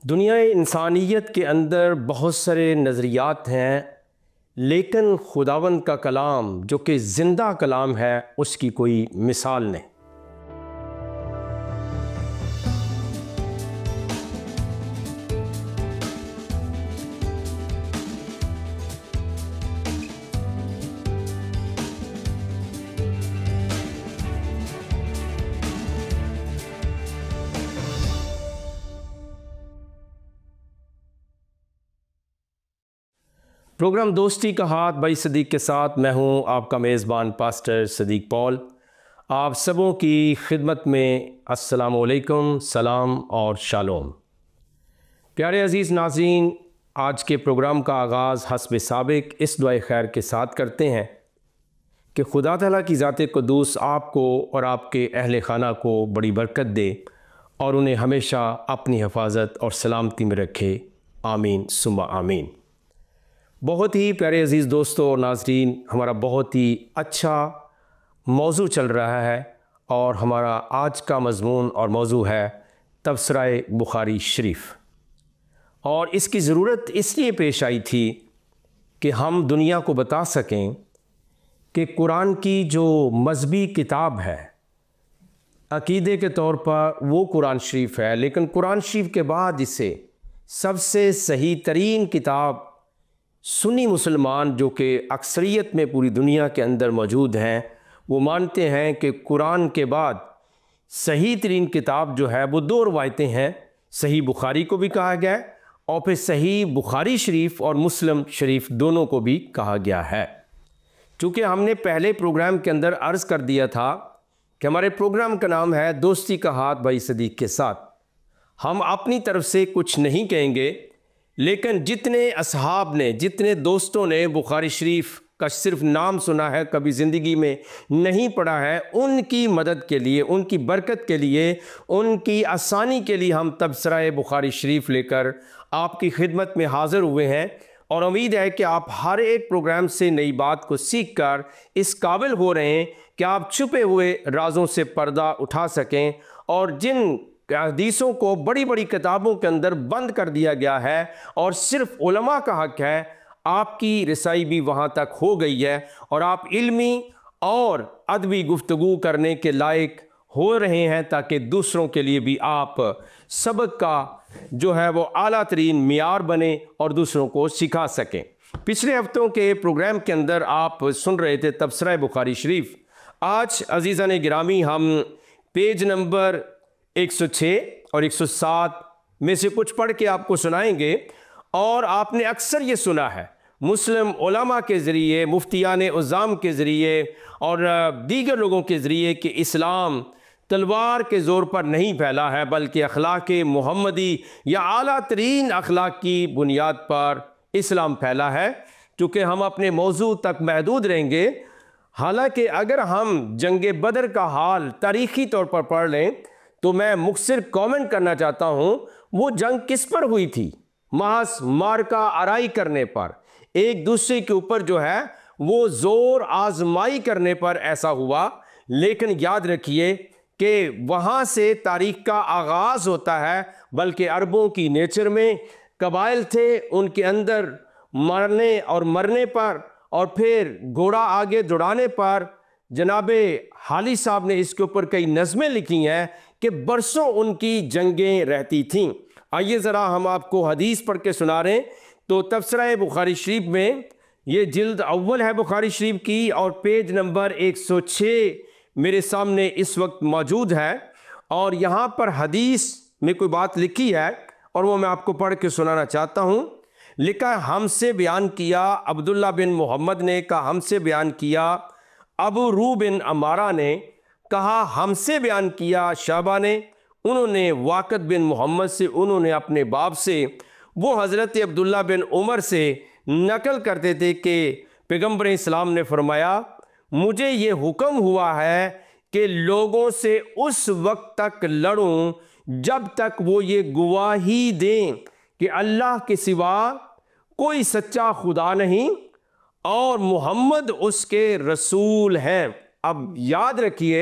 दुनिया इंसानियत के अंदर बहुत सारे नज़रियात हैं, लेकिन खुदावंद का कलाम जो कि ज़िंदा कलाम है उसकी कोई मिसाल नहीं। प्रोग्राम दोस्ती का हाथ भाई सदीक के साथ मैं हूं आपका मेज़बान पास्टर सदीक पॉल। आप सबों की खिदमत में अस्सलाम वालेकुम, सलाम और शालोम। प्यारे अज़ीज़ नाज़रीन, आज के प्रोग्राम का आगाज़ हस्ब साबिक इस दुआ खैर के साथ करते हैं कि खुदा ताला की ज़ात क़ुद्दूस आपको और आपके अहल खाना को बड़ी बरकत दे और उन्हें हमेशा अपनी हिफाजत और सलामती में रखे। आमीन सुम्मा आमीन। बहुत ही प्यारे अज़ीज़ दोस्तों और नाज़रीन, हमारा बहुत ही अच्छा मौजू चल रहा है और हमारा आज का मज़मून और मौजू है तबसरा बुखारी शरीफ। और इसकी ज़रूरत इसलिए पेश आई थी कि हम दुनिया को बता सकें कि कुरान की जो मज़हबी किताब है अक़ीदे के तौर पर वो कुरान शरीफ है, लेकिन कुरान शरीफ के बाद इसे सबसे सही तरीन किताब सुन्नी मुसलमान जो कि अक्सरियत में पूरी दुनिया के अंदर मौजूद हैं, वो मानते हैं कि कुरान के बाद सही तरीन किताब जो है वो दो रवायतें हैं। सही बुखारी को भी कहा गया है और फिर सही बुखारी शरीफ और मुस्लिम शरीफ दोनों को भी कहा गया है। चूँकि हमने पहले प्रोग्राम के अंदर अर्ज़ कर दिया था कि हमारे प्रोग्राम का नाम है दोस्ती का हाथ भाई सदीक के साथ। हम अपनी तरफ से कुछ नहीं कहेंगे, लेकिन जितने असहाब ने, जितने दोस्तों ने बुखारी शरीफ का सिर्फ नाम सुना है, कभी ज़िंदगी में नहीं पढ़ा है, उनकी मदद के लिए, उनकी बरकत के लिए, उनकी आसानी के लिए हम तबसरा बुखारी शरीफ लेकर आपकी खिदमत में हाज़िर हुए हैं। और उम्मीद है कि आप हर एक प्रोग्राम से नई बात को सीख कर इस काबिल हो रहे हैं कि आप छुपे हुए राज़ों से पर्दा उठा सकें और जिन हदीसों को बड़ी बड़ी किताबों के अंदर बंद कर दिया गया है और सिर्फ उलमा का हक है, आपकी रसाई भी वहाँ तक हो गई है और आप इल्मी और अदबी गुफ्तगू करने के लायक हो रहे हैं ताकि दूसरों के लिए भी आप सबक का जो है वो आला तरीन मियार बने और दूसरों को सिखा सकें। पिछले हफ्तों के प्रोग्राम के अंदर आप सुन रहे थे तबसरा बुखारी शरीफ। आज अजीज़ान गिरामी हम पेज नंबर 106 और 107 में से कुछ पढ़ के आपको सुनाएंगे। और आपने अक्सर ये सुना है मुस्लिम उलमा के ज़रिए, मुफ्तियान उज़्ज़ाम के ज़रिए और दीगर लोगों के ज़रिए कि इस्लाम तलवार के ज़ोर पर नहीं फैला है, बल्कि अखलाक मुहम्मदी या आला तरीन अखलाक की बुनियाद पर इस्लाम फैला है। चूँकि हम अपने मौजू तक महदूद रहेंगे, हालांकि अगर हम जंग बदर का हाल तारीख़ी तौर पर पढ़ लें तो मैं मुख्तसर कमेंट करना चाहता हूँ वो जंग किस पर हुई थी। महज मार्का आराई करने पर, एक दूसरे के ऊपर जो है वो ज़ोर आजमाई करने पर ऐसा हुआ। लेकिन याद रखिए कि वहाँ से तारीख़ का आगाज़ होता है, बल्कि अरबों की नेचर में कबाइल थे, उनके अंदर मरने और मरने पर और फिर घोड़ा आगे दौड़ाने पर जनाबे हाली साहब ने इसके ऊपर कई नज़में लिखी हैं कि बरसों उनकी जंगें रहती थीं। आइए ज़रा हम आपको हदीस पढ़ के सुना रहे हैं। तो तबसरा बुखारी शरीफ में ये जिल्द अव्वल है बुखारी शरीफ की और पेज नंबर 106 मेरे सामने इस वक्त मौजूद है। और यहाँ पर हदीस में कोई बात लिखी है और वो मैं आपको पढ़ के सुनाना चाहता हूँ। लिखा, हमसे बयान किया अब्दुल्ला बिन मोहम्मद ने कहा, हमसे बयान किया अबू रू बिन अमारा ने कहा, हमसे बयान किया शाबा ने, उन्होंने वाक़द बिन मोहम्मद से, उन्होंने अपने बाप से, वो हज़रत अब्दुल्ला बिन उमर से नकल करते थे कि पैगम्बर इस्लाम ने फरमाया, मुझे ये हुक्म हुआ है कि लोगों से उस वक्त तक लड़ूं जब तक वो ये गवाही दें कि अल्लाह के सिवा कोई सच्चा खुदा नहीं और मोहम्मद उसके रसूल हैं। अब याद रखिए,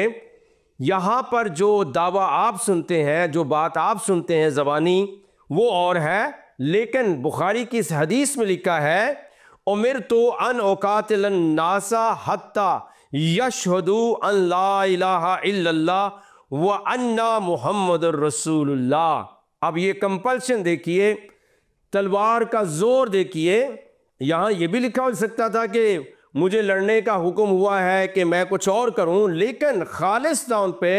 यहाँ पर जो दावा आप सुनते हैं, जो बात आप सुनते हैं ज़बानी, वो और है, लेकिन बुखारी की इस हदीस में लिखा है उमिरतु अन उकातिलन नासा हत्ता यशहदु अन ला इलाहा इल्लल्लाह व अन्ना मुहम्मदुर रसूलुल्लाह। अब ये कंपल्शन देखिए, तलवार का जोर देखिए। यहाँ ये भी लिखा हो सकता था कि मुझे लड़ने का हुक्म हुआ है कि मैं कुछ और करूं, लेकिन खालिस तौर पे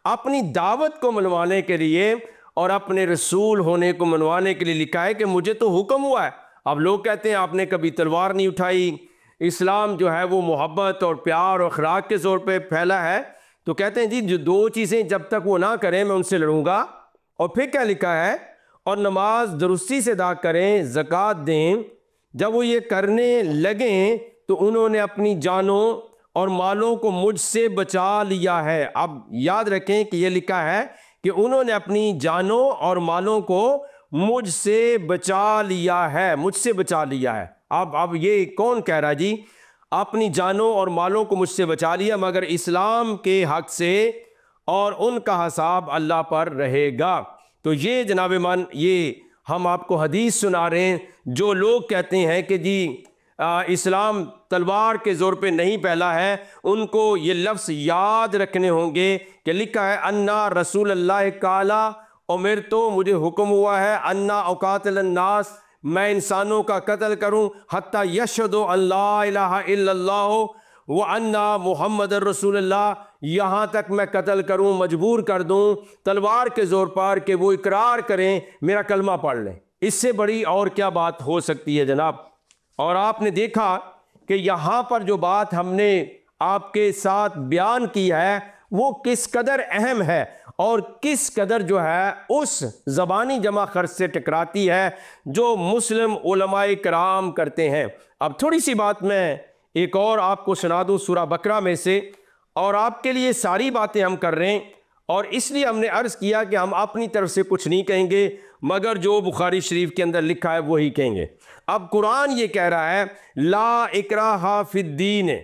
अपनी दावत को मनवाने के लिए और अपने रसूल होने को मनवाने के लिए लिखा है कि मुझे तो हुक्म हुआ है। अब लोग कहते हैं आपने कभी तलवार नहीं उठाई, इस्लाम जो है वो मोहब्बत और प्यार और अखलाक के ज़ोर पे फैला है। तो कहते हैं जी जो दो चीज़ें जब तक वो ना करें मैं उनसे लड़ूंगा। और फिर क्या लिखा है, और नमाज दुरुस्ती से अदा करें, ज़कात दें। जब वो ये करने लगें तो उन्होंने अपनी जानों और मालों को मुझसे बचा लिया है। अब याद रखें कि ये लिखा है कि उन्होंने अपनी जानों और मालों को मुझसे बचा लिया है, मुझसे बचा लिया है। अब ये कौन कह रहा है जी, अपनी जानों और मालों को मुझसे बचा लिया, मगर इस्लाम के हक से, और उनका हिसाब अल्लाह पर रहेगा। तो ये जनाब मन, ये हम आपको हदीस सुना रहे हैं। जो लोग कहते हैं कि जी इस्लाम तलवार के ज़ोर पे नहीं फैला है, उनको ये लफ्ज़ याद रखने होंगे कि लिखा है अन्ना रसूल अल्लाह काला उमिर, तो मुझे हुक्म हुआ है अन्ना औकातिल नास, मैं इंसानों का कत्ल करूं, हत्ता यशहदु अल्ला इलाहा इल्लल्लाह व अन्ना मुहम्मद रसूलुल्लाह, यहाँ तक मैं कत्ल करूं, मजबूर कर दूं तलवार के ज़ोर पर कि वो इकरार करें, मेरा कलमा पढ़ लें। इससे बड़ी और क्या बात हो सकती है जनाब। और आपने देखा कि यहाँ पर जो बात हमने आपके साथ बयान की है वो किस कदर अहम है और किस कदर जो है उस ज़बानी जमा खर्च से टकराती है जो मुस्लिम उलमाए कराम करते हैं। अब थोड़ी सी बात मैं एक और आपको सुना दूँ सूरा बकरा में से, और आपके लिए सारी बातें हम कर रहे हैं, और इसलिए हमने अर्ज़ किया कि हम अपनी तरफ से कुछ नहीं कहेंगे मगर जो बुखारी शरीफ के अंदर लिखा है वही कहेंगे। अब कुरान ये कह रहा है ला इकराहा फिद्दीन,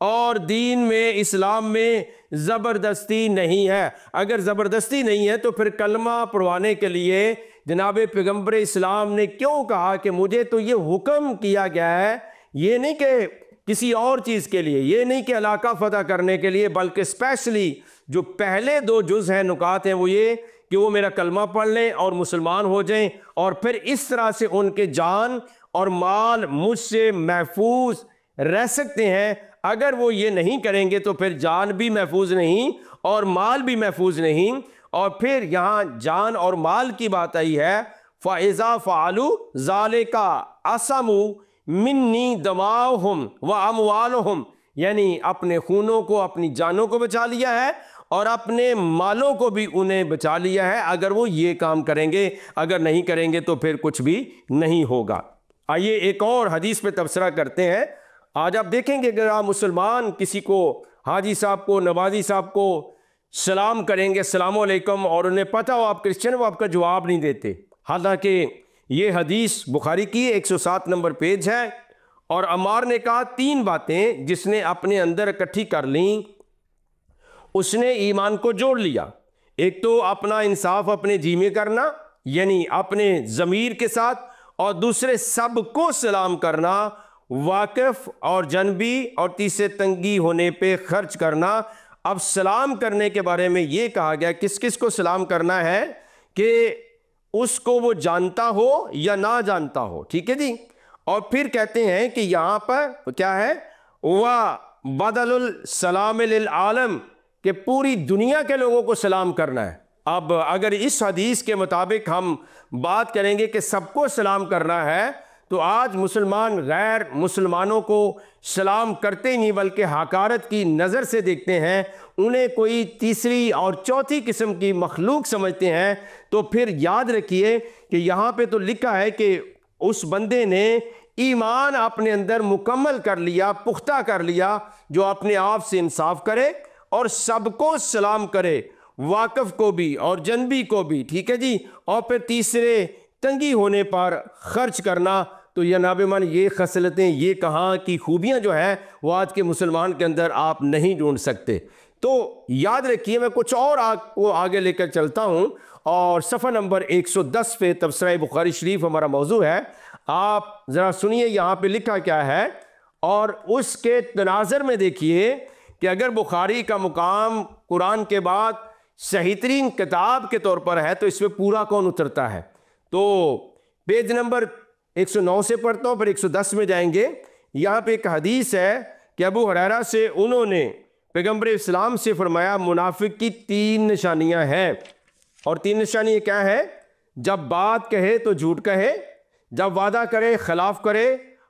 और दीन में, इस्लाम में ज़बरदस्ती नहीं है। अगर ज़बरदस्ती नहीं है तो फिर कलमा पढ़वाने के लिए जनाब पैगम्बर इस्लाम ने क्यों कहा कि मुझे तो ये हुक्म किया गया है, ये नहीं कि किसी और चीज़ के लिए, ये नहीं कि इलाका फ़तह करने के लिए, बल्कि स्पेशली जो पहले दो जुज़ हैं, नुकात हैं, वो ये कि वो मेरा कलमा पढ़ लें और मुसलमान हो जाएं, और फिर इस तरह से उनके जान और माल मुझसे महफूज रह सकते हैं। अगर वो ये नहीं करेंगे तो फिर जान भी महफूज नहीं और माल भी महफूज नहीं। और फिर यहाँ जान और माल की बात आई है, फ़ाइज़ा फ़ालू ज़ालिका असमु मिन्नी दमाहुम व अमवालुहुम, यानी अपने खूनों को, अपनी जानों को बचा लिया है और अपने मालों को भी उन्हें बचा लिया है अगर वो ये काम करेंगे। अगर नहीं करेंगे तो फिर कुछ भी नहीं होगा। आइए एक और हदीस पे तबसरा करते हैं। आज आप देखेंगे अगर आप मुसलमान किसी को, हाजी साहब को, नवाजी साहब को सलाम करेंगे अस्सलामु अलैकुम, और उन्हें पता हो आप क्रिश्चियन, वो आपका जवाब नहीं देते। हालांकि ये हदीस बुखारी की 107 नंबर पेज है। और अम्मार ने कहा 3 बातें जिसने अपने अंदर इकट्ठी कर लीं उसने ईमान को जोड़ लिया। एक तो अपना इंसाफ अपने जी में करना, यानी अपने ज़मीर के साथ, और दूसरे सबको सलाम करना, वाकिफ और जनबी, और तीसरे तंगी होने पे खर्च करना। अब सलाम करने के बारे में ये कहा गया किस किस को सलाम करना है कि उसको वो जानता हो या ना जानता हो, ठीक है जी। और फिर कहते हैं कि यहाँ पर क्या है, वह बदलुल सलाम लिल आलम, कि पूरी दुनिया के लोगों को सलाम करना है। अब अगर इस हदीस के मुताबिक हम बात करेंगे कि सबको सलाम करना है, तो आज मुसलमान गैर मुसलमानों को सलाम करते नहीं बल्कि हकारत की नज़र से देखते हैं, उन्हें कोई तीसरी और चौथी किस्म की मखलूक समझते हैं। तो फिर याद रखिए कि यहाँ पे तो लिखा है कि उस बंदे ने ईमान अपने अंदर मुकम्मल कर लिया, पुख्ता कर लिया, जो अपने आप से इंसाफ करे और सबको सलाम करे, वाकफ को भी और जनबी को भी, ठीक है जी। और फिर तीसरे तंगी होने पर खर्च करना। तो ये नाबेमान ये खसलतें, ये कहाँ की खूबियाँ जो है वो आज के मुसलमान के अंदर आप नहीं ढूंढ सकते। तो याद रखिए, मैं कुछ और आपको आगे लेकर चलता हूँ और सफ़ा नंबर 110 पे तफसीर बुखारी शरीफ हमारा मौजू है। आप ज़रा सुनिए यहाँ पे लिखा क्या है और उसके तनाज़र में देखिए कि अगर बुखारी का मुकाम कुरान के बाद सही तरीन किताब के तौर पर है तो इसमें पूरा कौन उतरता है। तो पेज नंबर 109 से पढ़ता हूँ, फिर 110 में जाएंगे। यहाँ पे एक हदीस है कि अबू हुरैरा से उन्होंने पैगम्बर इस्लाम से फरमाया, मुनाफिक की 3 निशानियाँ हैं। और 3 निशानियाँ क्या है? जब बात कहे तो झूठ कहे, जब वादा करे खिलाफ करे,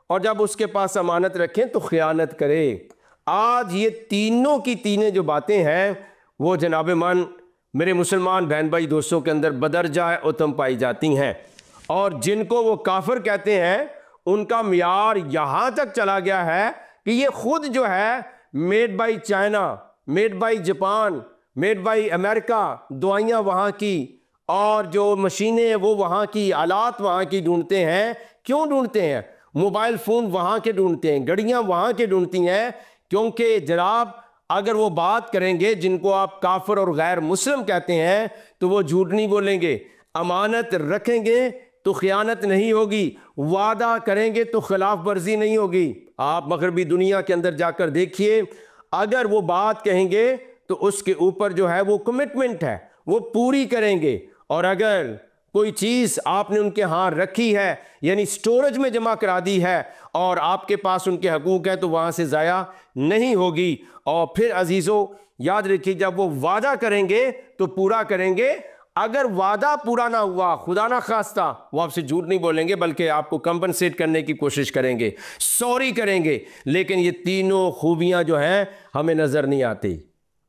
और जब उसके पास अमानत रखें तो खयानत करे। आज ये तीनों की तीनें जो बातें हैं वो जनाब मन मेरे मुसलमान बहन भाई दोस्तों के अंदर बदरजा उत्तम पाई जाती हैं। और जिनको वो काफिर कहते हैं उनका मियार यहाँ तक चला गया है कि ये खुद जो है made by China, made by Japan, made by America, दवाइयाँ वहाँ की और जो मशीनें हैं वो वहाँ की, आलात वहाँ की ढूंढते हैं। क्यों ढूंढते हैं? मोबाइल फ़ोन वहाँ के ढूंढते हैं, गाड़ियाँ वहाँ के ढूंढती हैं, क्योंकि जनाब अगर वो बात करेंगे जिनको आप काफिर और गैर मुस्लिम कहते हैं तो वो झूठ नहीं बोलेंगे, अमानत रखेंगे तो खयानत नहीं होगी, वादा करेंगे तो खिलाफ वर्जी नहीं होगी। आप मगरबी दुनिया के अंदर जाकर देखिए, अगर वो बात कहेंगे तो उसके ऊपर जो है वो कमिटमेंट है, वो पूरी करेंगे। और अगर कोई चीज़ आपने उनके यहाँ रखी है यानी स्टोरेज में जमा करा दी है और आपके पास उनके हकूक़ हैं तो वहाँ से ज़ाया नहीं होगी। और फिर अजीज़ों याद रखिए, जब वो वादा करेंगे तो पूरा करेंगे। अगर वादा पूरा ना हुआ, खुदा ना खास्ता, वो आपसे झूठ नहीं बोलेंगे बल्कि आपको कंपनसेट करने की कोशिश करेंगे, सॉरी करेंगे। लेकिन ये तीनों खूबियाँ जो हैं हमें नज़र नहीं आती।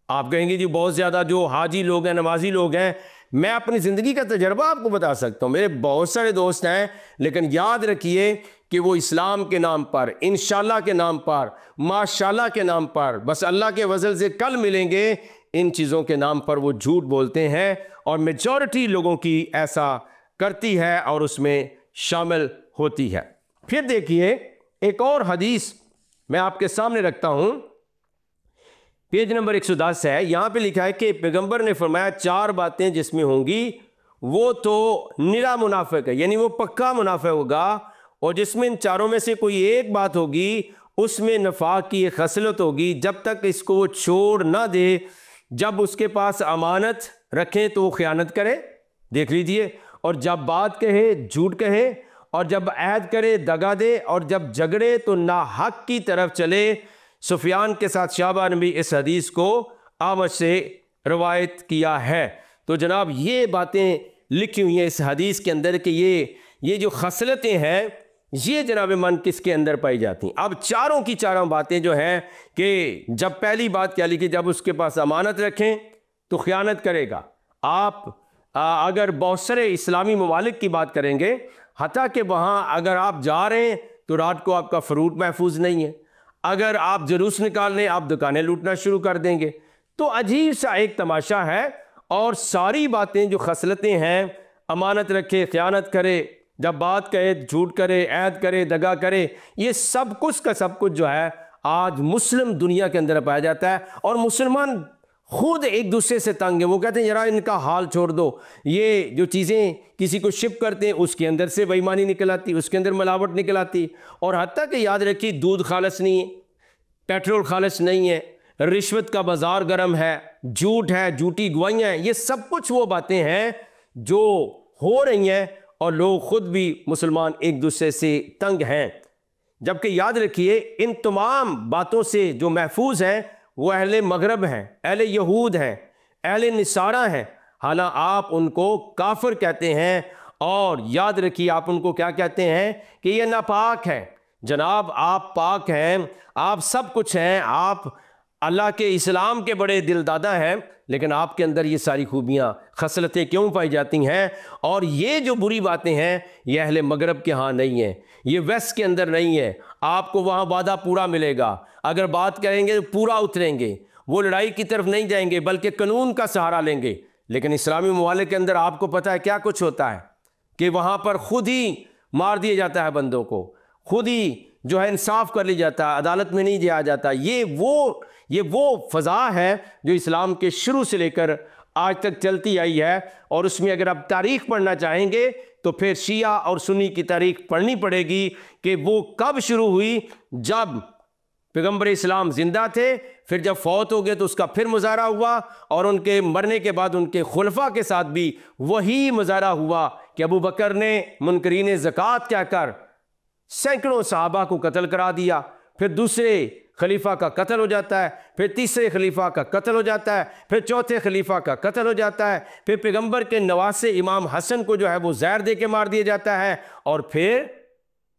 आप कहेंगे जी बहुत ज़्यादा जो हाजी लोग हैं, नमाजी लोग हैं। मैं अपनी ज़िंदगी का तजर्बा आपको बता सकता हूँ, मेरे बहुत सारे दोस्त हैं, लेकिन याद रखिए कि वो इस्लाम के नाम पर, इंशाल्लाह के नाम पर, माशाल्लाह के नाम पर, बस अल्लाह के वज़ल से कल मिलेंगे, इन चीज़ों के नाम पर वो झूठ बोलते हैं। और मेजॉरिटी लोगों की ऐसा करती है और उसमें शामिल होती है। फिर देखिए एक और हदीस मैं आपके सामने रखता हूँ, पेज नंबर 110 है। यहाँ पे लिखा है कि पैगंबर ने फरमाया 4 बातें जिसमें होंगी वो तो निरा मुनाफिक है, यानी वो पक्का मुनाफिक होगा। और जिसमें इन चारों में से कोई एक बात होगी उसमें नफाक की एक खसलत होगी, जब तक इसको वो छोड़ ना दे। जब उसके पास अमानत रखें तो वो खयानत करे, देख लीजिए, और जब बात कहे झूठ कहे, और जब ऐद करे दगा दे, और जब झगड़े तो ना हक की तरफ चले। सुफियान के साथ शाबा ने भी इस हदीस को आमद से रवायत किया है। तो जनाब ये बातें लिखी हुई हैं इस हदीस के अंदर कि ये जो खसलतें हैं ये जनाब मन किसके अंदर पाई जाती हैं। अब चारों की चारों बातें जो हैं कि जब पहली बात क्या लिखी, जब उसके पास अमानत रखें तो ख़यानत करेगा। आप अगर बहुत सारे इस्लामी ममालिक की बात करेंगे, हत्ता कि वहाँ अगर आप जा रहे हैं तो रात को आपका फ्रूट महफूज नहीं है, अगर आप जुलूस निकाल लें आप दुकानें लूटना शुरू कर देंगे। तो अजीब सा एक तमाशा है। और सारी बातें जो खसलतें हैं, अमानत रखे, ख़यानत करे, जब बात कहे झूठ करे, ऐद करे, दगा करे, ये सब कुछ का सब कुछ जो है आज मुस्लिम दुनिया के अंदर पाया जाता है। और मुसलमान खुद एक दूसरे से तंग है, वो कहते हैं जरा इनका हाल छोड़ दो। ये जो चीज़ें किसी को शिप करते हैं उसके अंदर से बेईमानी निकल आती, उसके अंदर मिलावट निकल आती। और हत्ता कि याद रखिए दूध खालिस नहीं है, पेट्रोल खालिस नहीं है, रिश्वत का बाजार गर्म है, झूठ है, झूठी गवाहियाँ हैं, ये सब कुछ वो बातें हैं जो हो रही हैं और लोग खुद भी मुसलमान एक दूसरे से तंग हैं। जबकि याद रखिए इन तमाम बातों से जो महफूज हैं वो अहले मगरब हैं, अहले यहूद हैं, अहले निसारा हैं। हालांकि आप उनको काफिर कहते हैं और याद रखिए आप उनको क्या कहते हैं कि ये नापाक है। जनाब आप पाक हैं, आप सब कुछ हैं, आप अल्लाह के इस्लाम के बड़े दिलदादा हैं, लेकिन आपके अंदर ये सारी खूबियाँ खसलतें क्यों पाई जाती हैं। और ये जो बुरी बातें हैं ये अहले मगरब के यहाँ नहीं है, ये वेस्ट के अंदर नहीं है। आपको वहाँ वादा पूरा मिलेगा, अगर बात करेंगे तो पूरा उतरेंगे, वो लड़ाई की तरफ नहीं जाएंगे बल्कि कानून का सहारा लेंगे। लेकिन इस्लामी ममालिक के अंदर आपको पता है क्या कुछ होता है कि वहाँ पर खुद ही मार दिया जाता है बंदों को, खुद ही जो है इंसाफ कर लिया जाता है, अदालत में नहीं जाया जाता। ये वो फ़ज़ा है जो इस्लाम के शुरू से लेकर आज तक चलती आई है। और उसमें अगर आप तारीख पढ़ना चाहेंगे तो फिर शिया और सुन्नी की तारीख पढ़नी पड़ेगी कि वो कब शुरू हुई। जब पैगंबर इस्लाम जिंदा थे, फिर जब फौत हो गए तो उसका फिर मुजाहरा हुआ, और उनके मरने के बाद उनके खुलफा के साथ भी वही मुजाहरा हुआ कि अबू बकर ने मुनकरीन ज़कात कहकर सैकड़ों सहाबा को कत्ल करा दिया। फिर दूसरे खलीफा का कत्ल हो जाता है, फिर तीसरे खलीफा का कत्ल हो जाता है, फिर चौथे खलीफा का कत्ल हो जाता है, फिर पैगंबर के नवासे इमाम हसन को जो है वो जहर दे के मार दिया जाता है, और फिर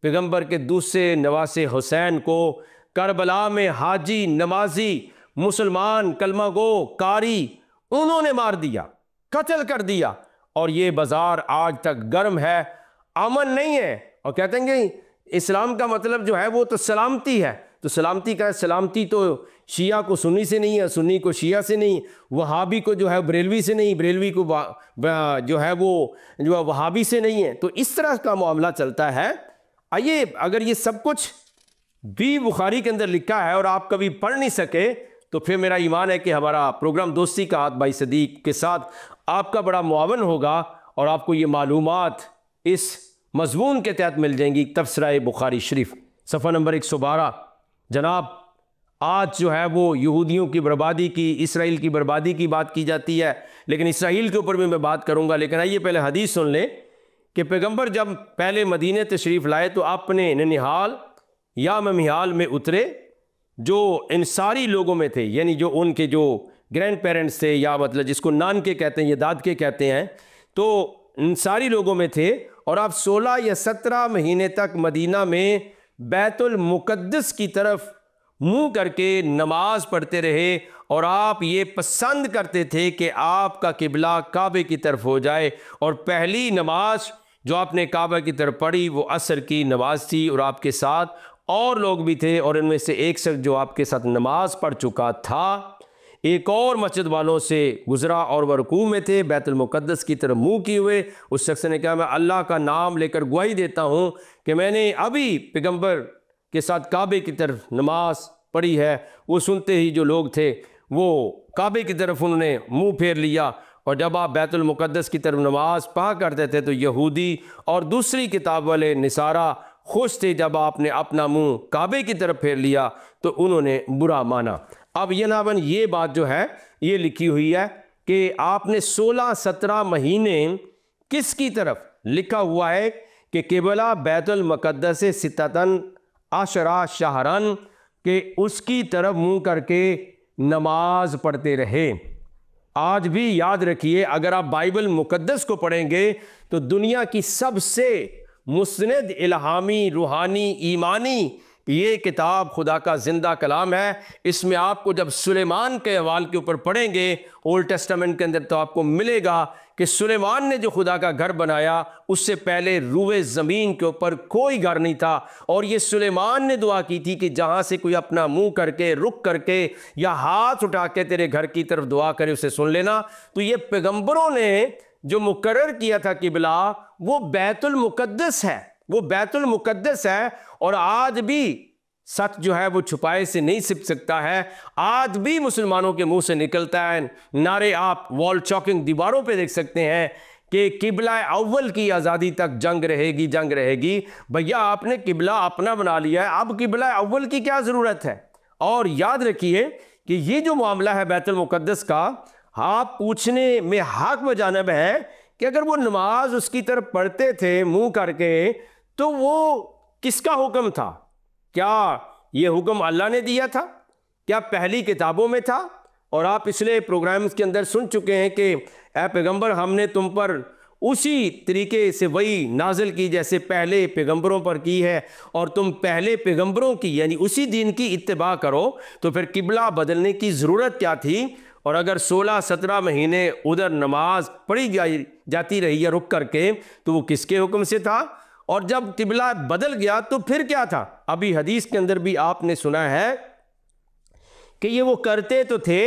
पैगंबर के दूसरे नवासे हुसैन को करबला में हाजी, नमाजी, मुसलमान, कलमा गो, कारी, उन्होंने मार दिया, कत्ल कर दिया। और ये बाजार आज तक गर्म है, अमन नहीं है। और कहते हैं कि इस्लाम का मतलब जो है वो तो सलामती है। तो सलामती का सलामती तो शिया को सुन्नी से नहीं है, सुन्नी को शिया से नहीं, वहाबी को जो है बरेलवी से नहीं, बरेलवी को जो है वो जो है वहाबी से नहीं है। तो इस तरह का मामला चलता है। आइए, अगर ये सब कुछ भी बुखारी के अंदर लिखा है और आप कभी पढ़ नहीं सके तो फिर मेरा ईमान है कि हमारा प्रोग्राम दोस्ती का हाथ भाई सदीक के साथ आपका बड़ा मुआवन होगा और आपको ये मालूमात इस मजमून के तहत मिल जाएंगी। तफसीर बुखारी शरीफ सफ़ा नंबर 112। जनाब, आज जो है वो यहूदियों की बर्बादी की, इसराइल की बर्बादी की बात की जाती है, लेकिन इसराइल के ऊपर भी मैं बात करूँगा। लेकिन आइए पहले हदीस सुन लें कि पैगम्बर जब पहले मदीने तशरीफ़ लाए तो अपने ननिहाल या ममिहाल में उतरे, जो इंसारी लोगों में थे, यानी जो उनके जो ग्रैंड पेरेंट्स थे, या मतलब जिसको नान के कहते हैं या दाद के कहते हैं, तो इंसारी लोगों में थे। और आप 16 या 17 महीने तक मदीना में बैतुल मुक़द्दस की तरफ मुंह करके नमाज पढ़ते रहे, और आप ये पसंद करते थे कि आपका किबला काबे की तरफ हो जाए। और पहली नमाज जो आपने काबा की तरफ पढ़ी वो असर की नमाज थी, और आपके साथ और लोग भी थे, और इनमें से एक शख्स जो आपके साथ नमाज पढ़ चुका था, एक और मस्जिद वालों से गुजरा और वह रुकू में थे, बैतुल मुक़द्दस की तरफ मुंह किए हुए। उस शख्स ने कहा, मैं अल्लाह का नाम लेकर गवाही देता हूँ कि मैंने अभी पैगंबर के साथ काबे की तरफ नमाज पढ़ी है। वो सुनते ही जो लोग थे वो काबे की तरफ उन्होंने मुँह फेर लिया। और जब आप बैतुल मुक़द्दस की तरफ नमाज पढ़ा करते थे तो यहूदी और दूसरी किताब वाले निसारा खुश थे। जब आपने अपना मुंह काबे की तरफ फेर लिया तो उन्होंने बुरा माना। अब जनाबन ये बात जो है ये लिखी हुई है कि आपने 16-17 महीने किसकी तरफ लिखा हुआ है कि किबला बैतुल मुक़द्दस सित्ततन अशरा शहरन के उसकी तरफ मुंह करके नमाज पढ़ते रहे। आज भी याद रखिए, अगर आप बाइबल मुक़द्दस को पढ़ेंगे तो दुनिया की सबसे मुस्नद इल्हामी रूहानी ईमानी ये किताब खुदा का जिंदा कलाम है। इसमें आपको जब सुलेमान के अहवाल के ऊपर पढ़ेंगे ओल्ड टेस्टामेंट के अंदर तो आपको मिलेगा कि सुलेमान ने जो खुदा का घर बनाया उससे पहले रूए ज़मीन के ऊपर कोई घर नहीं था। और ये सुलेमान ने दुआ की थी कि जहाँ से कोई अपना मुंह करके, रुक करके या हाथ उठा के तेरे घर की तरफ दुआ करे उसे सुन लेना। तो ये पैगंबरों ने जो मुकर्रर किया था किबला वो बैतुल मुक़द्दस है, वो बैतुल मुक़द्दस है। और आज भी सच जो है वो छुपाए से नहीं छिप सकता है, आज भी मुसलमानों के मुंह से निकलता है नारे। आप वॉल चॉकिंग दीवारों पे देख सकते हैं कि किबला अव्वल की आज़ादी तक जंग रहेगी, जंग रहेगी। भैया आपने किबला अपना बना लिया है, अब किबला अव्वल की क्या ज़रूरत है। और याद रखिए कि ये जो मामला है बैतुल मुक़द्दस का, आप पूछने में हक बजानब है कि अगर वो नमाज उसकी तरफ पढ़ते थे मुंह करके तो वो किसका हुक्म था? क्या ये हुक्म अल्लाह ने दिया था? क्या पहली किताबों में था? और आप पिछले प्रोग्राम्स के अंदर सुन चुके हैं कि ऐ पैगंबर हमने तुम पर उसी तरीके से वही नाजिल की जैसे पहले पैगंबरों पर की है, और तुम पहले पैगंबरों की यानी उसी दीन की इत्तिबा करो। तो फिर किबला बदलने की ज़रूरत क्या थी? और अगर 16-17 महीने उधर नमाज पढ़ी जाती रही या रुक करके तो वो किसके हुक्म से था? और जब किबला बदल गया तो फिर क्या था? अभी हदीस के अंदर भी आपने सुना है कि ये वो करते तो थे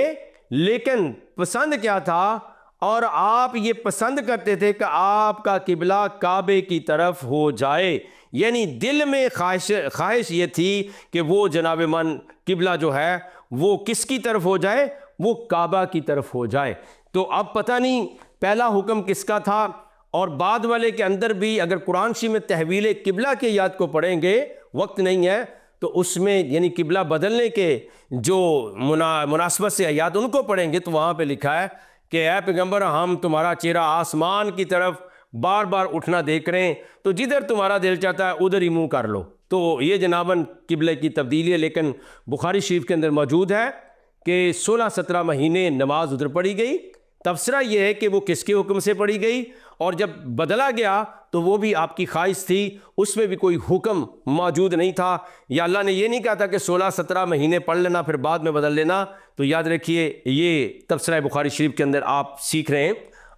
लेकिन पसंद क्या था? और आप ये पसंद करते थे कि आपका किबला काबे की तरफ हो जाए, यानी दिल में ख्वाहिश ये थी कि वो जनाब मन किबला जो है वो किसकी तरफ हो जाए? वो काबा की तरफ हो जाए। तो अब पता नहीं पहला हुक्म किसका था, और बाद वाले के अंदर भी अगर कुरान शरीफ में तहवील किबला के आयत को पढ़ेंगे, वक्त नहीं है, तो उसमें यानी किबला बदलने के जो मुनासबत से आयत उनको पढ़ेंगे तो वहाँ पे लिखा है कि ऐ पैगंबर, हम तुम्हारा चेहरा आसमान की तरफ बार बार उठना देख रहे हैं, तो जिधर तुम्हारा दिल चाहता है उधर ही मुंह कर लो। तो ये जनाबन किबले की तब्दीली है, लेकिन बुखारी शरीफ के अंदर मौजूद है कि 16-17 महीने नमाज उधर पढ़ी गई। तफसरा ये है कि वो किसके हुक्म से पढ़ी गई, और जब बदला गया तो वो भी आपकी ख्वाहिश थी, उसमें भी कोई हुक्म मौजूद नहीं था, या अल्लाह ने ये नहीं कहा था कि 16-17 महीने पढ़ लेना फिर बाद में बदल लेना। तो याद रखिए, ये तफसरा बुखारी शरीफ के अंदर आप सीख रहे हैं।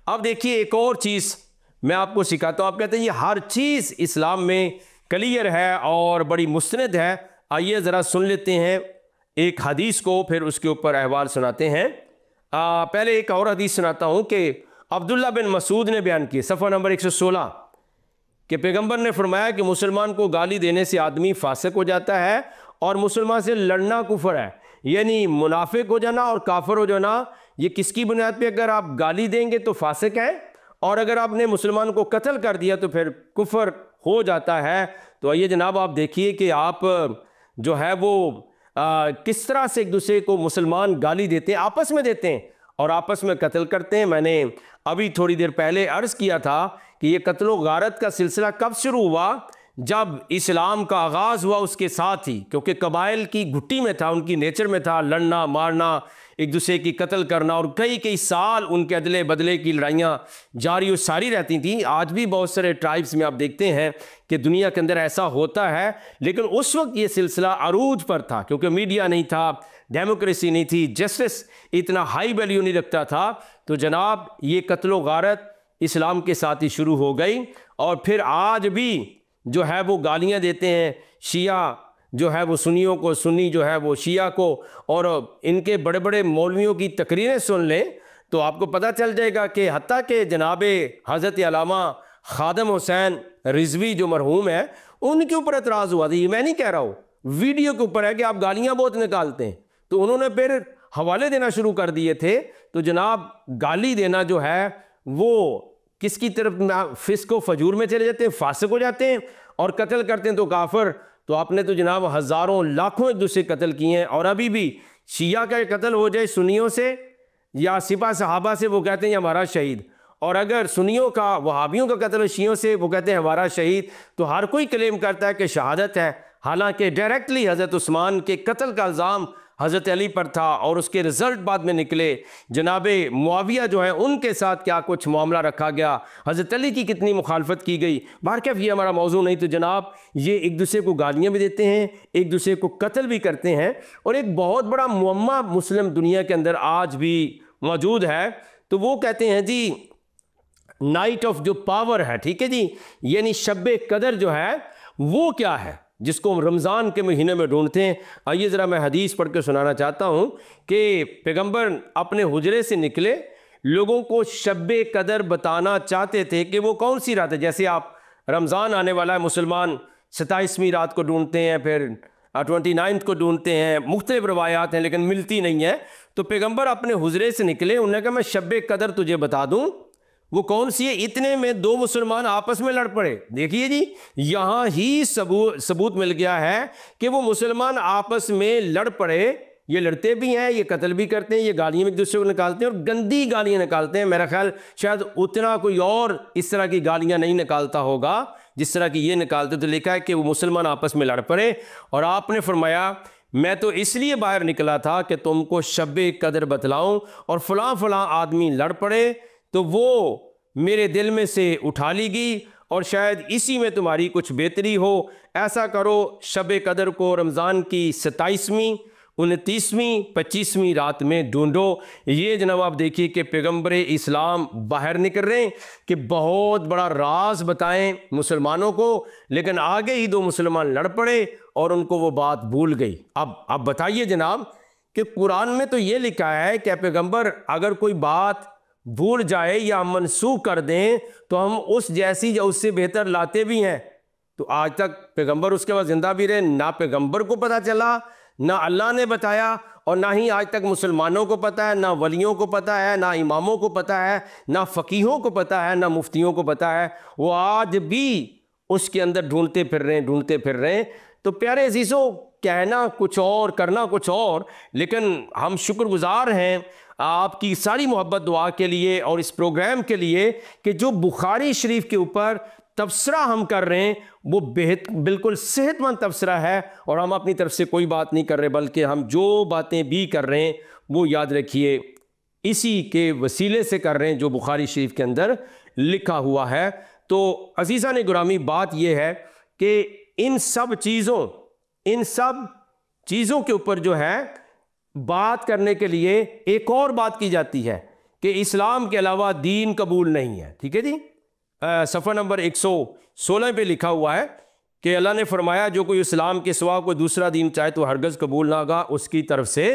अब देखिए, एक और चीज़ मैं आपको सिखाता हूँ। आप कहते हैं ये हर चीज़ इस्लाम में क्लियर है और बड़ी मुस्तनद है। आइए ज़रा सुन लेते हैं एक हदीस को, फिर उसके ऊपर अहवाल सुनाते हैं। पहले एक और हदीस सुनाता हूँ कि अब्दुल्ला बिन मसूद ने बयान की, सफ़ा नंबर 116, कि पैगंबर ने फरमाया कि मुसलमान को गाली देने से आदमी फासिक हो जाता है, और मुसलमान से लड़ना कुफर है। यानी मुनाफिक हो जाना और काफिर हो जाना, ये किसकी बुनियाद पे? अगर आप गाली देंगे तो फासिक है, और अगर आपने मुसलमान को कत्ल कर दिया तो फिर कुफर हो जाता है। तो आइए जनाब, आप देखिए कि आप जो है वो किस तरह से एक दूसरे को मुसलमान गाली देते हैं, आपस में देते हैं और आपस में कत्ल करते हैं। मैंने अभी थोड़ी देर पहले अर्ज़ किया था कि ये कत्ल व गारत का सिलसिला कब शुरू हुआ? जब इस्लाम का आगाज़ हुआ उसके साथ ही, क्योंकि कबाइल की घुट्टी में था, उनकी नेचर में था लड़ना मारना, एक दूसरे की कत्ल करना, और कई कई साल उनके अदले बदले की लड़ाइयाँ जारी और सारी रहती थी। आज भी बहुत सारे ट्राइब्स में आप देखते हैं कि दुनिया के अंदर ऐसा होता है, लेकिन उस वक्त ये सिलसिला अरूज पर था, क्योंकि मीडिया नहीं था, डेमोक्रेसी नहीं थी, जस्टिस इतना हाई वैल्यू नहीं रखता था। तो जनाब, ये कत्ल व गारत इस्लाम के साथ ही शुरू हो गई, और फिर आज भी जो है वो गालियाँ देते हैं, शिया जो है वो सुन्नियों को, सुन्नी जो है वो शिया को, और इनके बड़े बड़े मौलवियों की तकरीरें सुन लें तो आपको पता चल जाएगा कि हत्ता के जनाबे हज़रत अल्लामा खादम हुसैन रिजवी जो मरहूम है, उनके ऊपर एतराज़ हुआ था। ये मैं नहीं कह रहा हूँ, वीडियो के ऊपर है कि आप गालियाँ बहुत निकालते हैं, तो उन्होंने फिर हवाले देना शुरू कर दिए थे। तो जनाब, गाली देना जो है वो किसकी तरफ? फिस्को फजूर में चले जाते हैं, फासिक हो जाते हैं, और कत्ल करते हैं तो काफिर। तो आपने तो जनाब हज़ारों लाखों एक दूसरे कत्ल किए हैं, और अभी भी शिया का कत्ल हो जाए सुन्नियों से या सिपा सहाबा से, वो कहते हैं हमारा शहीद, और अगर सुन्नियों का वहाबियों का कत्ल शियों से, वो कहते हैं हमारा शहीद। तो हर कोई क्लेम करता है कि शहादत है, हालांकि डायरेक्टली हज़रत उस्मान के कत्ल का इल्ज़ाम हज़रत अली पर था, और उसके रिज़ल्ट बाद में निकले। जनाबे मुआविया जो है उनके साथ क्या कुछ मामला रखा गया, हज़रत अली की कितनी मुखालफत की गई। बारकैफ ये हमारा मौजू नहीं। तो जनाब, ये एक दूसरे को गालियाँ भी देते हैं, एक दूसरे को कत्ल भी करते हैं, और एक बहुत बड़ा मुअम्मा मुस्लिम दुनिया के अंदर आज भी मौजूद है। तो वो कहते हैं जी, नाइट ऑफ जो पावर है, ठीक है जी, यानी शब कदर जो है वो क्या है, जिसको हम रमज़ान के महीने में ढूंढते हैं। आइए ज़रा मैं हदीस पढ़ के सुनाना चाहता हूँ कि पैगंबर अपने हुजरे से निकले, लोगों को शब कदर बताना चाहते थे कि वो कौन सी रात है। जैसे आप रमज़ान आने वाला है, मुसलमान 27वीं रात को ढूंढते हैं, फिर 29 को ढूंढते हैं, मुख्तलिफ रवायात हैं लेकिन मिलती नहीं है। तो पैगंबर अपने हुजरे से निकले, उन्होंने कहा मैं शब कदर तुझे बता दूँ, वो कौन सी है। इतने में दो मुसलमान आपस में लड़ पड़े। देखिए जी, यहाँ ही सबूत मिल गया है कि वो मुसलमान आपस में लड़ पड़े। ये लड़ते भी हैं, ये कत्ल भी करते हैं, ये गालियाँ भी एक दूसरे को निकालते हैं, और गंदी गालियाँ निकालते हैं। मेरा ख्याल शायद उतना कोई और इस तरह की गालियाँ नहीं निकालता होगा जिस तरह की ये निकालते। तो लिखा है कि वो मुसलमान आपस में लड़ पड़े, और आपने फरमाया मैं तो इसलिए बाहर निकला था कि तुमको शब कदर बतलाऊँ, और फ़लाँ फ़लाँ आदमी लड़ पड़े, तो वो मेरे दिल में से उठा ली गई, और शायद इसी में तुम्हारी कुछ बेहतरी हो। ऐसा करो, शब कदर को रमज़ान की 27वीं, 29वीं, 25वीं रात में ढूंढो। ये जनाब आप देखिए कि पैगंबर इस्लाम बाहर निकल रहे हैं कि बहुत बड़ा राज बताएं मुसलमानों को, लेकिन आगे ही दो मुसलमान लड़ पड़े और उनको वो बात भूल गई। अब बताइए जनाब कि कुरान में तो ये लिखा है कि पैगंबर अगर कोई बात भूल जाए या मनसूख कर दें तो हम उस जैसी या उससे बेहतर लाते भी हैं। तो आज तक पैगंबर उसके बाद जिंदा भी रहे, ना पैगंबर को पता चला, ना अल्लाह ने बताया, और ना ही आज तक मुसलमानों को पता है, ना वलियों को पता है, ना इमामों को पता है, ना फ़कीहों को पता है, ना मुफ्तियों को पता है। वो आज भी उसके अंदर ढूंढते फिर रहे हैं। तो प्यारे अजीज़ों, कहना कुछ और, करना कुछ और, लेकिन हम शुक्रगुजार हैं आपकी सारी मोहब्बत दुआ के लिए और इस प्रोग्राम के लिए कि जो बुखारी शरीफ के ऊपर तबसरा हम कर रहे हैं वो बिल्कुल सेहतमंद तबसरा है। और हम अपनी तरफ से कोई बात नहीं कर रहे, बल्कि हम जो बातें भी कर रहे हैं वो याद रखिए इसी के वसीले से कर रहे हैं जो बुखारी शरीफ के अंदर लिखा हुआ है। तो अजीज़ा ने गुरामी, बात यह है कि इन सब चीज़ों के ऊपर जो है बात करने के लिए एक और बात की जाती है कि इस्लाम के अलावा दीन कबूल नहीं है। ठीक है जी, सफ़ा नंबर 116 पे लिखा हुआ है कि अल्लाह ने फरमाया जो कोई इस्लाम के सिवा कोई दूसरा दीन चाहे तो हरगज़ कबूल ना होगा उसकी तरफ से।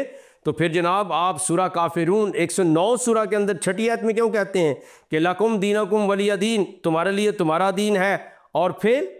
तो फिर जनाब आप सूरा काफिरून 109 सूरा के अंदर 6 आयत में क्यों कहते हैं कि लकुम दीनकुम वलिया दीन, तुम्हारे लिए तुम्हारा दीन है और फिर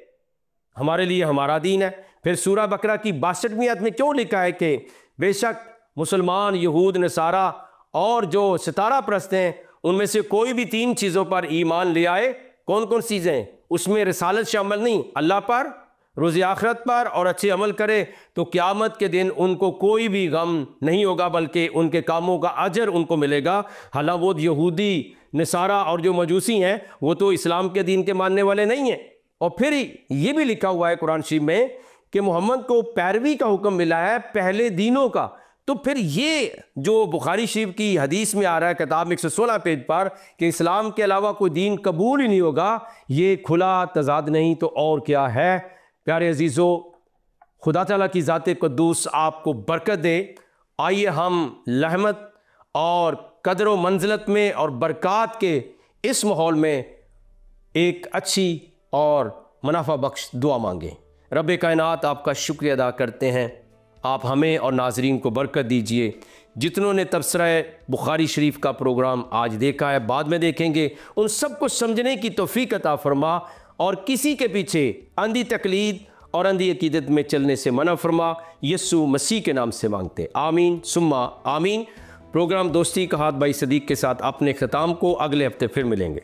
हमारे लिए हमारा दीन है। फिर सूरा बकरा की 62वीं आयत में क्यों लिखा है कि बेशक मुसलमान, यहूद, नसारा और जो सितारा परस्त हैं उनमें से कोई भी 3 चीज़ों पर ईमान ले आए। कौन कौन चीज़ें? उसमें रिसालत शामिल नहीं, अल्लाह पर, रोज़ आखिरत पर और अच्छे अमल करे तो क़यामत के दिन उनको कोई भी गम नहीं होगा, बल्कि उनके कामों का अजर उनको मिलेगा। हालांकि वो यहूदी, नसारा और जो मजूसी हैं वो तो इस्लाम के दीन के मानने वाले नहीं हैं। और फिर ये भी लिखा हुआ है कुरान शरीफ में कि मोहम्मद को पैरवी का हुक्म मिला है पहले दीनों का। तो फिर ये जो बुखारी शरीफ की हदीस में आ रहा है किताब 116 पेज पर कि इस्लाम के अलावा कोई दीन कबूल ही नहीं होगा, ये खुला तजाद नहीं तो और क्या है। प्यारे अजीज़ों, खुदा ताला की ज़ात क़ुद्दूस आपको बरकत दे। आइए हम रहमत और कदर व मंजिलत में और बरक़ात के इस माहौल में एक अच्छी और मुनाफा बख्श दुआ मांगें। रब कायनात आपका शुक्रिया अदा करते हैं, आप हमें और नाजरीन को बरकत दीजिए। जितनों ने तबसरा बुखारी शरीफ का प्रोग्राम आज देखा है, बाद में देखेंगे, उन सब को समझने की तौफीक अता फरमा और किसी के पीछे अंधी तकलीद और अंधी अकीदत में चलने से मना फरमा। यस्सु मसीह के नाम से मांगते, आमीन सुम्मा आमीन। प्रोग्राम दोस्ती का हाथ भाई सदीक के साथ अपने ख़िताम को अगले हफ्ते फिर मिलेंगे।